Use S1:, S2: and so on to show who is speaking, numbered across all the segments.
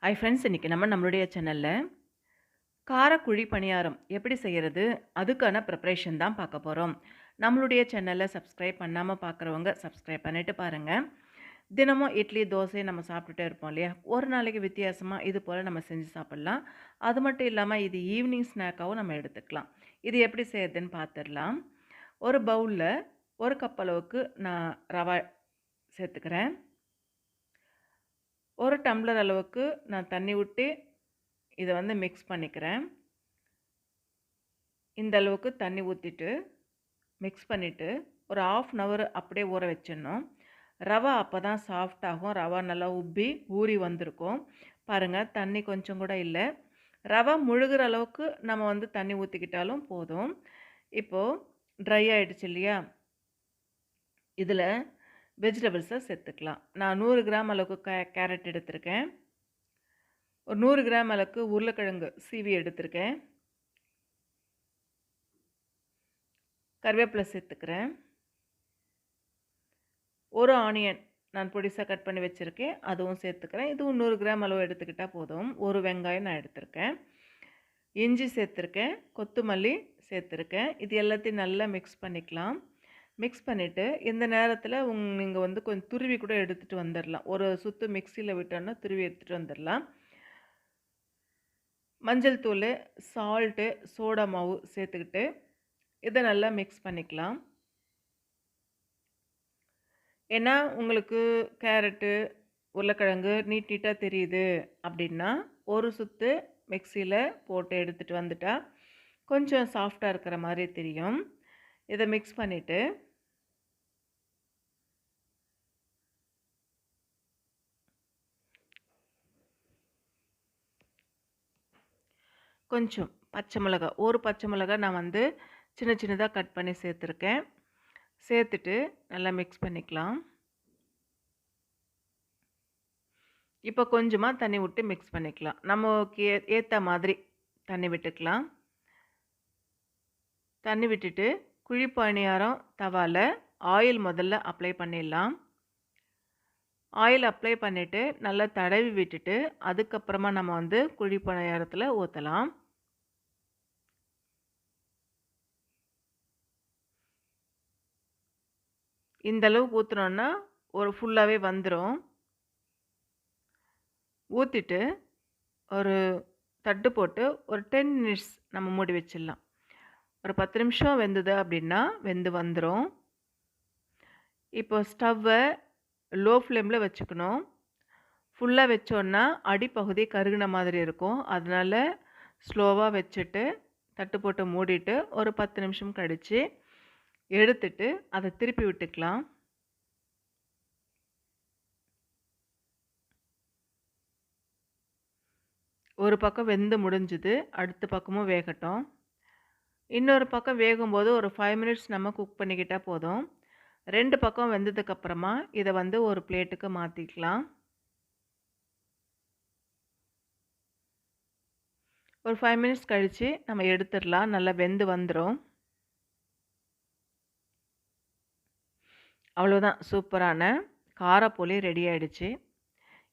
S1: Hi friends, இன்றைக்கி நம்மளுடைய சேனலில் காரக்குழி பணியாரம் எப்படி செய்கிறது அதுக்கான ப்ரிப்ரேஷன் தான் பார்க்க போகிறோம். நம்மளுடைய சேனலில் சப்ஸ்கிரைப் பண்ணாமல் பார்க்குறவங்க சப்ஸ்கிரைப் பண்ணிவிட்டு பாருங்கள். தினமும் இட்லி தோசை நம்ம சாப்பிட்டுட்டே இருப்போம் இல்லையா? ஒரு நாளைக்கு வித்தியாசமாக இது போல் நம்ம செஞ்சு சாப்பிட்லாம். அது மட்டும் இல்லாமல் இது ஈவினிங் ஸ்நாக்காகவும் நம்ம எடுத்துக்கலாம். இது எப்படி செய்யறதுன்னு பார்த்துடலாம். ஒரு பவுலில் ஒரு கப் அளவுக்கு நான் ரவா சேர்த்துக்கிறேன். ஒரு டம்ளர் அளவுக்கு நான் தண்ணி விட்டு இதை வந்து மிக்ஸ் பண்ணிக்கிறேன். இந்த அளவுக்கு தண்ணி ஊற்றிட்டு மிக்ஸ் பண்ணிவிட்டு ஒரு 1/2 hour அப்படியே ஊற வச்சிடணும். ரவா அப்போ தான் சாஃப்ட் ஆகும். ரவா நல்லா உப்பி ஊறி வந்திருக்கும். பாருங்கள், தண்ணி கொஞ்சம் கூட இல்லை. ரவா முழுகிற அளவுக்கு நம்ம வந்து தண்ணி ஊற்றிக்கிட்டாலும் போதும். இப்போது ட்ரை ஆகிடுச்சு இல்லையா? இதில் வெஜிடபிள்ஸை சேர்த்துக்கலாம். நான் 100 கிராம் அளவுக்கு கேரட் எடுத்திருக்கேன். ஒரு 100 கிராம் அளவுக்கு உருளைக்கிழங்கு சீவி எடுத்திருக்கேன். கருவேப்பிலை சேர்த்துக்கிறேன். ஒரு ஆனியன் நான் பொடிசாக கட் பண்ணி வச்சுருக்கேன், அதுவும் சேர்த்துக்கிறேன். இதுவும் 100 கிராம் அளவு எடுத்துக்கிட்டால் போதும். ஒரு வெங்காயம் நான் எடுத்திருக்கேன். இஞ்சி சேர்த்துருக்கேன். கொத்தமல்லி சேர்த்துருக்கேன். இது எல்லாத்தையும் நல்லா மிக்ஸ் பண்ணிக்கலாம். மிக்ஸ் பண்ணிவிட்டு இந்த நேரத்தில் நீங்கள் வந்து கொஞ்சம் துருவி கூட எடுத்துகிட்டு வந்துடலாம். ஒரு சுற்று மிக்சியில் விட்டோன்னா துருவி எடுத்துகிட்டு வந்துடலாம். மஞ்சள் தூள், சால்ட்டு, சோடா மாவு சேர்த்துக்கிட்டு இதை நல்லா மிக்ஸ் பண்ணிக்கலாம். ஏன்னா உங்களுக்கு கேரட்டு உருளைக்கிழங்கு நீட்டாக தெரியுது அப்படின்னா ஒரு சுற்று மிக்சியில் போட்டு எடுத்துகிட்டு வந்துட்டா கொஞ்சம் சாஃப்டாக இருக்கிற மாதிரி தெரியும். இதை மிக்ஸ் பண்ணிவிட்டு கொஞ்சம் பச்சை மிளகாய், ஒரு பச்சை மிளகாய் நான் வந்து சின்ன சின்னதாக கட் பண்ணி சேர்த்துருக்கேன். சேர்த்துட்டு நல்லா மிக்ஸ் பண்ணிக்கலாம். இப்போ கொஞ்சமாக தண்ணி விட்டு மிக்ஸ் பண்ணிக்கலாம். நமக்கு ஏற்ற மாதிரி தண்ணி விட்டுக்கலாம். தண்ணி விட்டுட்டு குழி பணியாரம் தவாவில் ஆயில் முதல்ல அப்ளை பண்ணிடலாம். ஆயில் அப்ளை பண்ணிவிட்டு நல்லா தடவி விட்டுட்டு அதுக்கப்புறமா நம்ம வந்து குழி பணியாரத்தில் ஊற்றலாம். இந்த அளவுக்கு ஊற்றுனோன்னா ஒரு ஃபுல்லாகவே வந்துடும். ஊற்றிட்டு ஒரு தட்டு போட்டு ஒரு 10 மினிட்ஸ் நம்ம மூடி வச்சிடலாம். ஒரு 10 நிமிஷம் வெந்தது அப்படின்னா வெந்து வந்துடும். இப்போ ஸ்டவ்வை லோ ஃப்ளேமில் வச்சுக்கணும். ஃபுல்லாக வச்சோன்னா அடிப்பகுதி கருகின மாதிரி இருக்கும். அதனால் ஸ்லோவாக வச்சுட்டு தட்டு போட்டு மூடிட்டு ஒரு 10 நிமிஷம் கழித்து எடுத்துட்டு அதை திருப்பி விட்டுக்கலாம். ஒரு பக்கம் வெந்து முடிஞ்சுது, அடுத்த பக்கமும் வேகட்டும். இன்னொரு பக்கம் வேகும்போது ஒரு 5 மினிட்ஸ் நம்ம குக் பண்ணிக்கிட்டால் போதும். 2 பக்கம் வெந்ததுக்கப்புறமா இதை வந்து ஒரு பிளேட்டுக்கு மாற்றிக்கலாம். ஒரு 5 மினிட்ஸ் கழித்து நம்ம எடுத்துடலாம். நல்லா வெந்து வந்துடும். அவ்வளோதான், சூப்பரான காரப்போலி ரெடி ஆகிடுச்சு.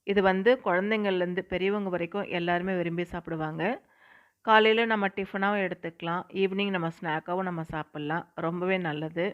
S1: இது வந்து குழந்தைங்கள்லேருந்து பெரியவங்க வரைக்கும் எல்லாருமே விரும்பி சாப்பிடுவாங்க. காலையில் நம்ம டிஃபனாகவும் எடுத்துக்கலாம், ஈவினிங் நம்ம ஸ்நாக்காகவும் நம்ம சாப்பிட்லாம். ரொம்பவே நல்லது.